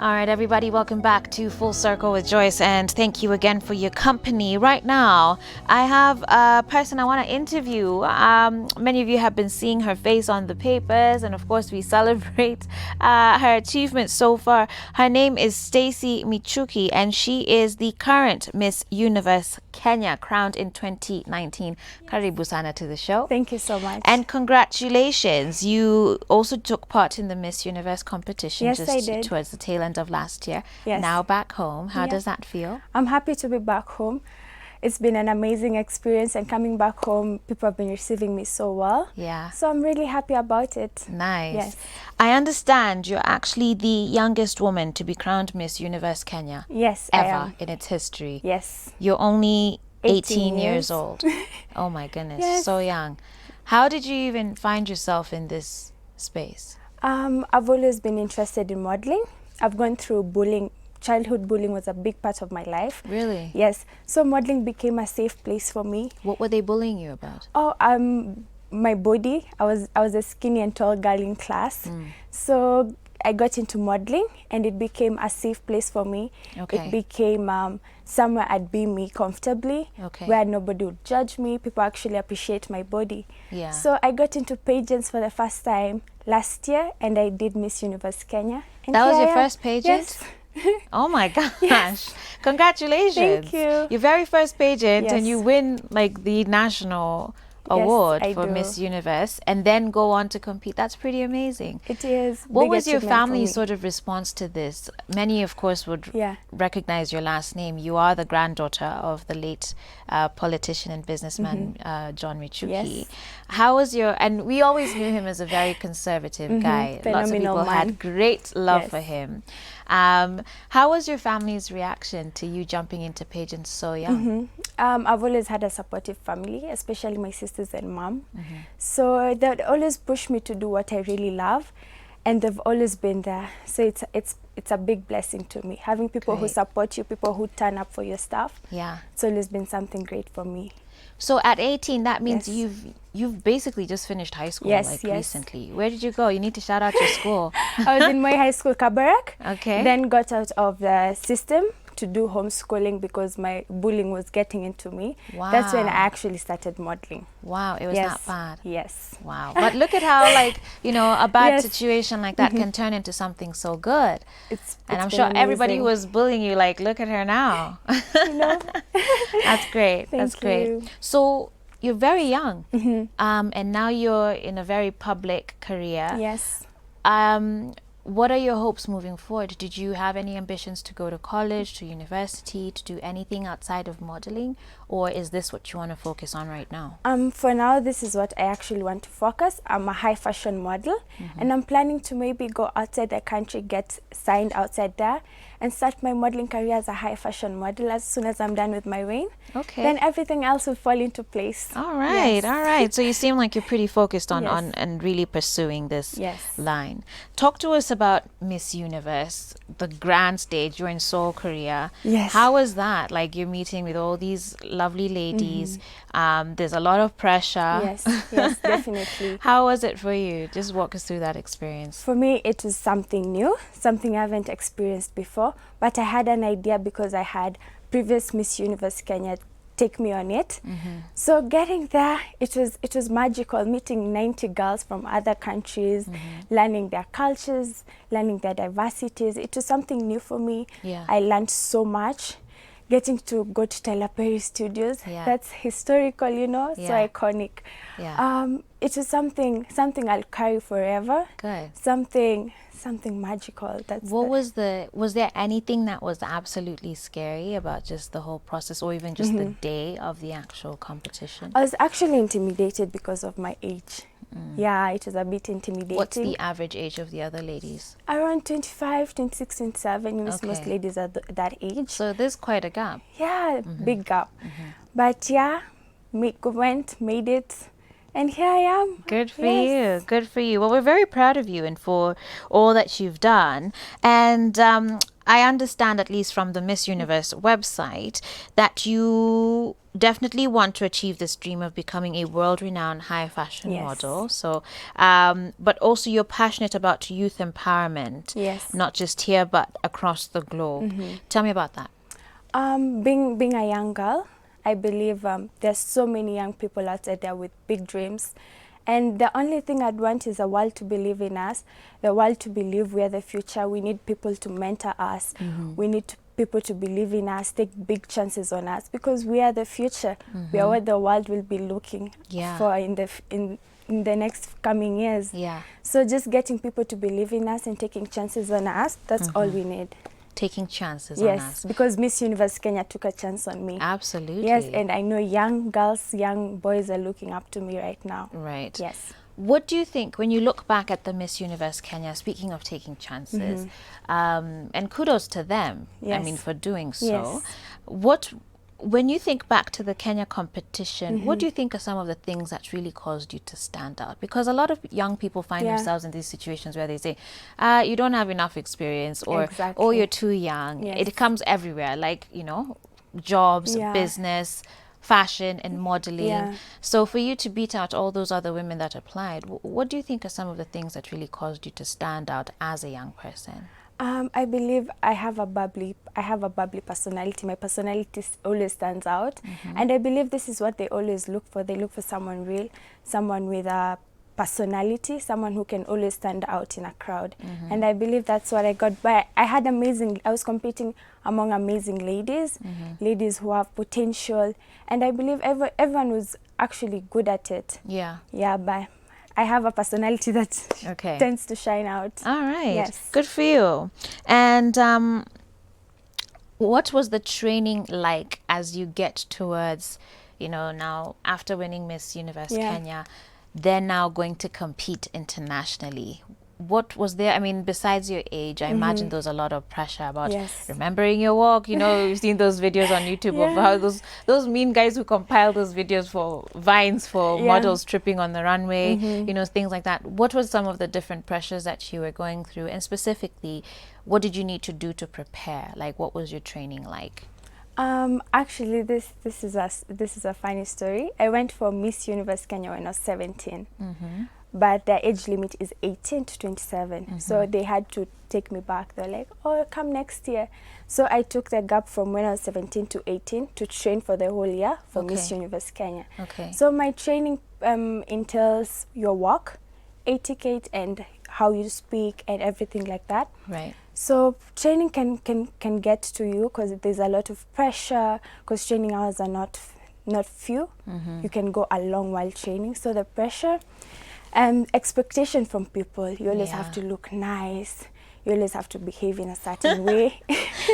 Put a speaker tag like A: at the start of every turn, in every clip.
A: All right, everybody, welcome back to Full Circle with Joyce, and thank you again for your company. Right now, I have a person I want to interview. Many of you have been seeing her face on the papers, and of course, we celebrate her achievements so far. Her name is Stacy Michuki, and she is the current Miss Universe Kenya, crowned in 2019. Karibu sana to the show.
B: Thank you so much.
A: And congratulations. You also took part in the Miss Universe competition
B: Yes, I
A: just
B: did.
A: towards the tail end of last year.
B: Yes.
A: Now back home. How does that feel?
B: I'm happy to be back home. It's been an amazing experience, and coming back home, people have been receiving me so well.
A: Yeah.
B: So I'm really happy about it.
A: Nice.
B: Yes.
A: I understand you're actually the youngest woman to be crowned Miss Universe Kenya.
B: Yes, I
A: ever
B: am.
A: in its history.
B: Yes.
A: You're only 18
B: years.
A: years old. Oh my goodness,
B: Yes.
A: so young. How did you even find yourself in this space?
B: I've always been interested in modeling. I've gone through bullying. Childhood bullying was a big part of my life.
A: Really?
B: Yes. So modeling became a safe place for me.
A: What were they bullying you about?
B: Oh, my body. I was a skinny and tall girl in class. So I got into modeling, and it became a safe place for me.
A: Okay.
B: It became somewhere I'd be me comfortably,
A: Okay.
B: where nobody would judge me. People actually appreciate my body.
A: Yeah.
B: So I got into pageants for the first time last year, and I did Miss Universe Kenya. And
A: That was
B: here
A: your
B: I am.
A: first pageant?
B: Yes.
A: Oh my gosh. Congratulations.
B: Thank you.
A: Your very first pageant, and
B: Yes.
A: you win like the national award
B: I
A: for
B: do.
A: Miss Universe, and then go on to compete. That's pretty amazing.
B: It is.
A: What
B: big
A: was your
B: achievement for
A: family's
B: me.
A: sort of response to this? Many, of course, would
B: Yeah.
A: recognize your last name. You are the granddaughter of the late politician and businessman John Michuki.
B: Yes.
A: How was your? And we always knew him as a very conservative guy. Lots of
B: Phenomenal
A: people
B: man.
A: had great love
B: Yes.
A: for him. How was your family's reaction to you jumping into pageants so young?
B: I've always had a supportive family, especially my sisters and mom. So they'd always push me to do what I really love, and they've always been there. So it's a big blessing to me, having people who
A: Great.
B: support you, people who turn up for your stuff.
A: Yeah.
B: It's always been something great for me.
A: So at 18, that means
B: Yes.
A: you've basically just finished high school
B: Yes,
A: like
B: yes.
A: recently. Where did you go? You need to shout out your school.
B: I was in my high school, Kabarak.
A: Okay.
B: Then got out of the system to do homeschooling because my bullying was getting into me. That's when I
A: Wow.
B: actually started modeling.
A: Wow, it was
B: Yes.
A: that bad.
B: Yes.
A: Wow. But look at how, like, a bad
B: Yes.
A: situation like that can turn into something so good. And I'm
B: It's
A: sure
B: been
A: everybody who
B: amazing.
A: was bullying you, like, look at her now.
B: You know?
A: That's great.
B: Thank
A: That's great.
B: you.
A: So you're very young, and now you're in a very public career.
B: Yes.
A: What are your hopes moving forward? Did you have any ambitions to go to college, to university, to do anything outside of modeling? Or is this what you want to focus on right now?
B: For now, this is what I actually want to focus. I'm a high fashion model, and I'm planning to maybe go outside the country, get signed outside there, and start my modeling career as a high fashion model as soon as I'm done with my reign.
A: Okay.
B: Then everything else will fall into place.
A: All right,
B: Yes.
A: all right. So you seem like you're pretty focused on
B: Yes.
A: and really pursuing this
B: Yes.
A: line. Talk to us about Miss Universe, the grand stage. You're in Seoul, Korea.
B: Yes.
A: How was that? Like, you're meeting with all these lovely ladies. There's a lot of pressure.
B: Yes, yes, definitely.
A: How was it for you? Just walk us through that experience.
B: For me, it was something new, something I haven't experienced before, but I had an idea because I had previous Miss Universe Kenya take me on it. So getting there, it was magical, meeting 90 girls from other countries, learning their cultures, learning their diversities. It was something new for me.
A: Yeah.
B: I learned so much. Getting to go to Tyler Perry Studios,
A: Yeah.
B: that's historical, so
A: Yeah.
B: iconic.
A: Yeah.
B: It was something I'll carry forever.
A: Good.
B: Something magical.
A: Was there anything that was absolutely scary about just the whole process, or even just the day of the actual competition?
B: I was actually intimidated because of my age. Yeah, it was a bit intimidating.
A: What's the average age of the other ladies?
B: Around 25, 26, 27. Most
A: Okay.
B: ladies are that age.
A: So there's quite a gap.
B: Yeah, big gap. But yeah, made it. And here I am.
A: Good for
B: Yes.
A: you. Good for you. Well, we're very proud of you and for all that you've done. And I understand, at least from the Miss Universe website, that you definitely want to achieve this dream of becoming a world-renowned high fashion
B: Yes.
A: model. So, but also you're passionate about youth empowerment,
B: Yes.
A: not just here but across the globe. Tell me about that.
B: Being a young girl, I believe there's so many young people out there with big dreams. And the only thing I'd want is the world to believe in us, the world to believe we're the future. We need people to mentor us. We need people to believe in us, take big chances on us, because we are the future. We are what the world will be looking for in the next coming years.
A: Yeah.
B: So just getting people to believe in us and taking chances on us, that's all we need.
A: Taking chances on us.
B: Yes, because Miss Universe Kenya took a chance on me.
A: Absolutely.
B: Yes, and I know young girls, young boys are looking up to me right now.
A: Right.
B: Yes.
A: What do you think when you look back at the Miss Universe Kenya, speaking of taking chances, and kudos to them, I mean, for doing so.
B: Yes.
A: When you think back to the Kenya competition, what do you think are some of the things that really caused you to stand out? Because a lot of young people find themselves in these situations where they say, you don't have enough experience, or oh, you're too young.
B: Yes.
A: It comes everywhere, like, you know, jobs, business, fashion and modeling. So for you to beat out all those other women that applied, what do you think are some of the things that really caused you to stand out as a young person?
B: I believe I have a bubbly personality. My personality always stands out, and I believe this is what they always look for. They look for someone real, someone with a personality, someone who can always stand out in a crowd. And I believe that's what I got. But I was competing among amazing ladies, ladies who have potential, and I believe everyone was actually good at it. Yeah, but I have a personality that tends to shine out.
A: All right.
B: Yes.
A: Good for you. And what was the training like as you get towards, you know, now after winning Miss Universe Kenya, they're now going to compete internationally? What was there? I mean, besides your age, I imagine there was a lot of pressure about remembering your walk. You know, you've seen those videos on YouTube of how those mean guys who compile those videos for vines for models tripping on the runway, you know, things like that. What was some of the different pressures that you were going through? And specifically, what did you need to do to prepare? Like, what was your training like?
B: Actually, this is a funny story. I went for Miss Universe Kenya when I was 17. But the age limit is 18 to 27. So they had to take me back. They're like, oh, come next year. So I took the gap from when I was 17 to 18 to train for the whole year for Miss Universe Kenya. So my training entails your walk, etiquette, and how you speak and everything like that.
A: Right.
B: So training can get to you because there's a lot of pressure, because training hours are not few. You can go a long while training. So the pressure and expectation from people, you always have to look nice, you always have to behave in a certain way.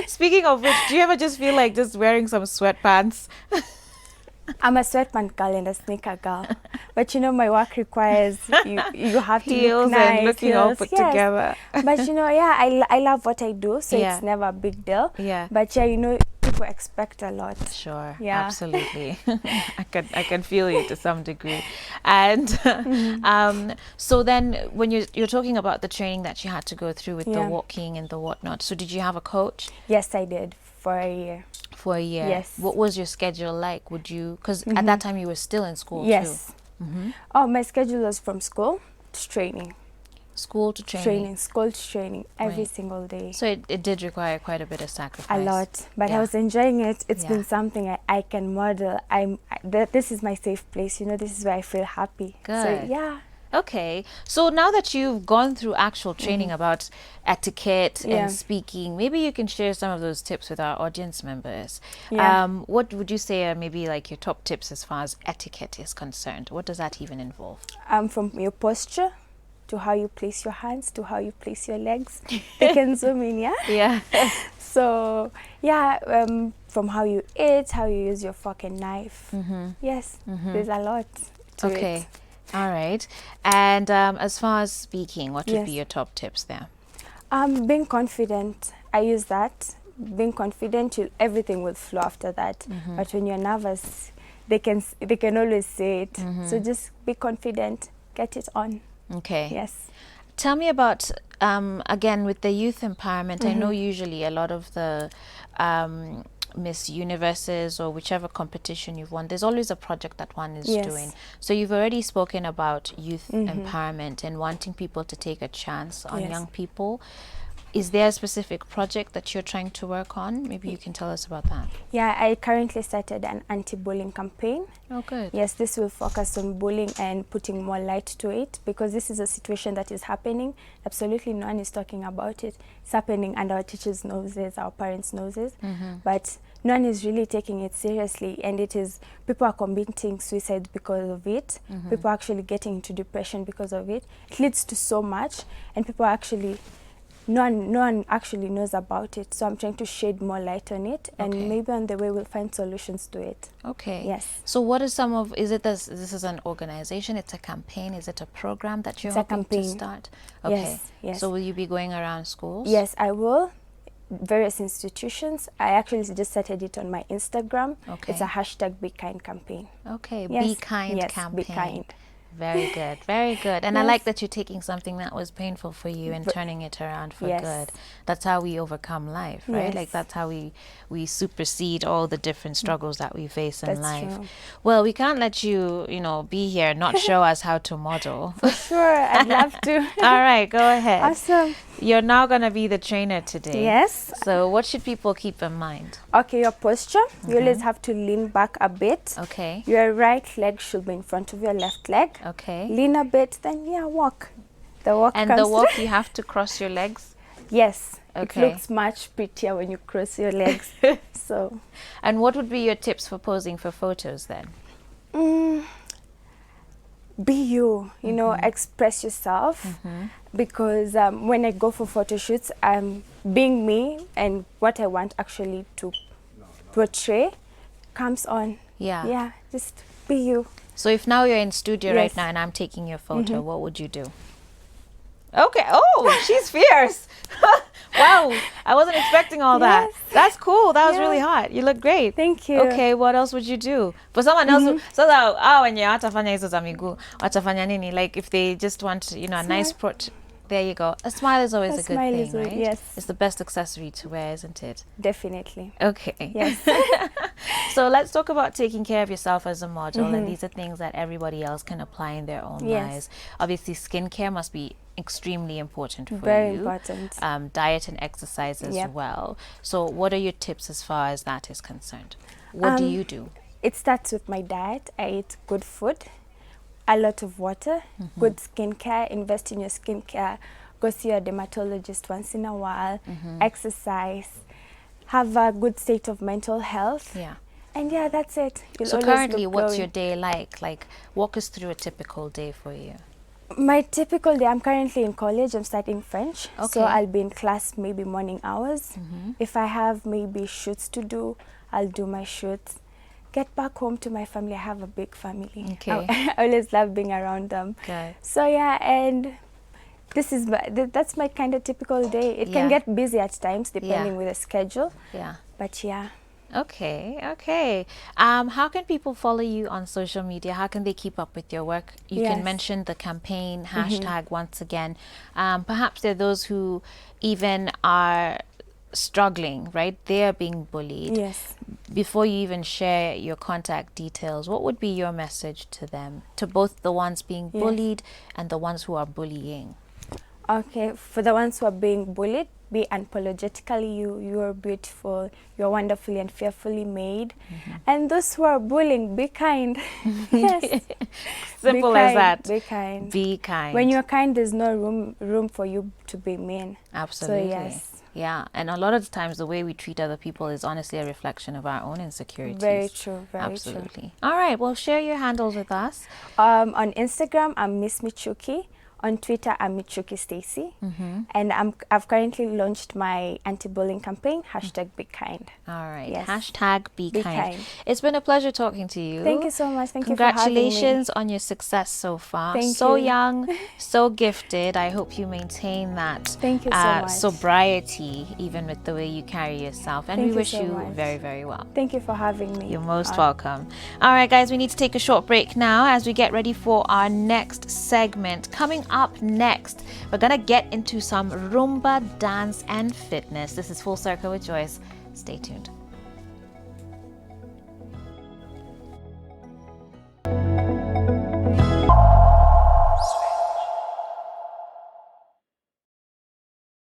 A: Speaking of which, do you ever just feel like just wearing some sweatpants?
B: I'm a sweatpant girl and a sneaker girl, but you know, my work requires you have to
A: heels
B: look nice,
A: and looking all put together.
B: But you know, I love what I do, so it's never a big deal. But you know, people expect a lot.
A: Sure. Absolutely. I can feel you to some degree. And so then when you're talking about the training that you had to go through with the walking and the whatnot, so did you have a coach?
B: Yes, I did, for a year.
A: For a year?
B: Yes.
A: What was your schedule like? Would you, because at that time you were still in school too.
B: Oh, my schedule was from school to training.
A: School to training.
B: School to training every single day.
A: So it did require quite a bit of sacrifice.
B: A lot, but I was enjoying it. It's been something I can model. This is my safe place. You know, this is where I feel happy.
A: Good.
B: So yeah.
A: Okay, so now that you've gone through actual training about etiquette and speaking, maybe you can share some of those tips with our audience members. What would you say are maybe like your top tips as far as etiquette is concerned? What does that even involve?
B: From your posture to how you place your hands to how you place your legs. You can zoom in, So from how you eat, how you use your fork and knife. Yes, there's a lot to it.
A: All right. And as far as speaking, what would be your top tips there?
B: Being confident. I use that. Being confident, everything will flow after that. But when you're nervous, they can always say it. So just be confident. Get it on.
A: Okay.
B: Yes.
A: Tell me about, again, with the youth empowerment, I know usually a lot of the Miss Universes or whichever competition you've won, there's always a project that one is
B: Yes.
A: doing. So you've already spoken about youth empowerment and wanting people to take a chance on
B: Yes.
A: young people. Is there a specific project that you're trying to work on? Maybe you can tell us about that.
B: Yeah, I currently started an anti-bullying campaign.
A: Oh, good.
B: Yes, this will focus on bullying and putting more light to it, because this is a situation that is happening. Absolutely no one is talking about it. It's happening under our teachers' noses, our parents' noses, but no one is really taking it seriously, and it is, people are committing suicide because of it. People are actually getting into depression because of it. It leads to so much, and people are actually, no one actually knows about it. So I'm trying to shed more light on it, and
A: Okay.
B: maybe on the way we'll find solutions to it.
A: Okay.
B: Yes.
A: So what is some of, is it this is an organization, it's a campaign, is it a program that you're
B: It's a
A: hoping to
B: campaign.
A: start?
B: Yes, yes.
A: So will you be going around schools?
B: Yes, I will. Various institutions. I actually just started it on my Instagram.
A: Okay.
B: It's a hashtag Be Kind campaign.
A: Okay,
B: Yes.
A: Be Kind
B: Yes,
A: campaign.
B: Be Kind.
A: Very good, very good. And I
B: Yes.
A: like that you're taking something that was painful for you and turning it around for
B: Yes.
A: good. That's how we overcome life, right?
B: Yes.
A: Like that's how we supersede all the different struggles that we face in
B: That's
A: life.
B: true.
A: Well, we can't let you, be here and not show us how to model.
B: For sure, I'd love to.
A: All right, go ahead.
B: Awesome.
A: You're now going to be the trainer today.
B: Yes.
A: So what should people keep in mind?
B: Okay, your posture. You always have to lean back a bit.
A: Okay.
B: Your right leg should be in front of your left leg.
A: Okay.
B: Lean a bit, then walk. The walk
A: And
B: comes
A: the walk, you have to cross your legs?
B: Yes.
A: Okay.
B: It looks much prettier when you cross your legs. So,
A: And what would be your tips for posing for photos then?
B: be you, express yourself. Because when I go for photo shoots, I'm being me, and what I want actually to portray comes on.
A: Yeah.
B: Yeah, just be you.
A: So if now you're in studio right
B: Yes.
A: now and I'm taking your photo, what would you do? Okay. Oh, she's fierce. Wow. I wasn't expecting all that.
B: Yes.
A: That's cool. That was
B: Yeah.
A: really hot. You look great.
B: Thank you.
A: Okay, what else would you do? For someone else who, so that, when you watafanya hizo za miguu, watafanya nini? Like if they just want, a nice there you go. A smile is always
B: A
A: a good
B: smile
A: thing,
B: is good,
A: right?
B: yes.
A: It's the best accessory to wear, isn't it?
B: Definitely.
A: Okay.
B: Yes.
A: So let's talk about taking care of yourself as a model, and these are things that everybody else can apply in their own
B: Yes.
A: lives. Obviously, skincare must be extremely important for
B: Very
A: you.
B: important.
A: Diet and exercise as
B: Yep.
A: well. So what are your tips as far as that is concerned? What do you do?
B: It starts with my diet. I eat good food, a lot of water, good skincare, invest in your skincare, go see your dermatologist once in a while, exercise, have a good state of mental health.
A: Yeah.
B: And yeah, that's it. You'll
A: So
B: always
A: currently,
B: look
A: what's
B: glowing.
A: your day like? Like, walk us through a typical day for you.
B: My typical day, I'm currently in college, I'm studying French.
A: Okay.
B: So I'll be in class maybe morning hours. If I have maybe shoots to do, I'll do my shoots. Get back home to my family. I have a big family.
A: Okay.
B: I always love being around them.
A: Okay.
B: So yeah, and this is that's my kind of typical day. It can
A: Yeah.
B: get busy at times depending with the schedule.
A: Yeah.
B: But yeah.
A: Okay. How can people follow you on social media? How can they keep up with your work? You can
B: Yes.
A: mention the campaign hashtag once again. Perhaps there are those who even are struggling, right? They are being bullied.
B: Yes.
A: Before you even share your contact details, what would be your message to them, to both the ones being
B: Yes.
A: bullied and the ones who are bullying?
B: Okay, for the ones who are being bullied, be unapologetically you. You are beautiful. You are wonderfully and fearfully made. And those who are bullying, be kind. Yes.
A: Simple
B: Be
A: as
B: kind,
A: that.
B: Be kind.
A: Be kind.
B: When you're kind, there's no room for you to be mean.
A: Absolutely.
B: So yes.
A: Yeah, and a lot of the times the way we treat other people is honestly a reflection of our own insecurities.
B: Very true. Very
A: Absolutely. All right, well, share your handles with us.
B: true. On Instagram, I'm Miss Michuki. On Twitter, I'm Michuki Stacy. And I've currently launched my anti-bullying campaign, hashtag Be Kind.
A: All right,
B: Yes.
A: hashtag be
B: Be
A: kind.
B: kind.
A: It's been a pleasure talking to you.
B: Thank you so much. Thank you for having me.
A: Congratulations on your success so far.
B: Thank
A: so
B: you.
A: young, so gifted. I hope you maintain that
B: Thank you so much.
A: sobriety, even with the way you carry yourself. And
B: Thank
A: we
B: you
A: wish
B: so
A: you
B: much.
A: very, very well.
B: Thank you for having me.
A: You're most welcome. All right, guys, we need to take a short break now as we get ready for our next segment. Coming up next, we're going to get into some Rumba, dance, and fitness. This is Full Circle with Joyce. Stay tuned.